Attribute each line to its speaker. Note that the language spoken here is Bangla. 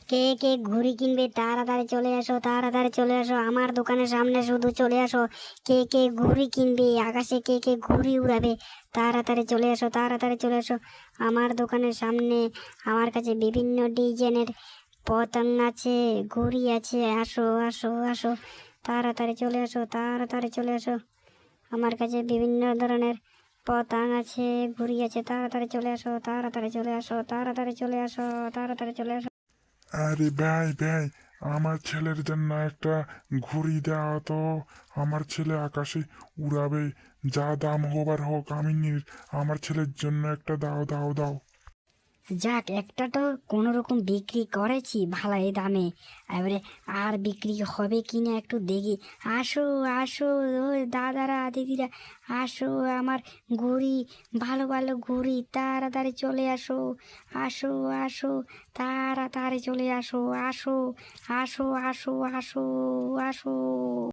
Speaker 1: কে কে ঘুড়ি কিনবে তাড়াতাড়ি চলে আসো, তাড়াতাড়ি চলে আসো আমার দোকানের সামনে, শুধু চলে আসো। কে কে ঘুড়ি কিনবে, আকাশে কে কে ঘুড়ি উড়াবে, তাড়াতাড়ি চলে আসো, তাড়াতাড়ি চলে আসো আমার দোকানের সামনে। আমার কাছে বিভিন্ন ডিজাইনের পতঙ্গ আছে, ঘুড়ি আছে, আসো আসো আসো, তাড়াতাড়ি চলে আসো, তাড়াতাড়ি চলে আসো। আমার কাছে বিভিন্ন ধরনের পতঙ্গ আছে, ঘুড়ি আছে, তাড়াতাড়ি চলে আসো, তাড়াতাড়ি চলে আসো, তাড়াতাড়ি চলে আসো, তাড়াতাড়ি চলে আসো।
Speaker 2: আরে ভাই ভাই, আমার ছেলের জন্য একটা ঘুড়ি দাও তো। আমার ছেলে আকাশে উড়াবে, যা দাম হবার হোক আমি আমার ছেলের জন্য একটা দাও দাও দাও।
Speaker 1: যাক, একটা তো কোনো রকম বিক্রি করেছি ভালাই দামে। এবারে আর বিক্রি হবে কি না একটু দেখি। আসো আসো, ওই দাদারা দিদিরা, আসো আমার ঘুড়ি, ভালো ভালো ঘুড়ি, তাড়াতাড়ি চলে আসো, আসো আসো, তাড়াতাড়ি চলে আসো, আসো আসো আসো আসো আসো।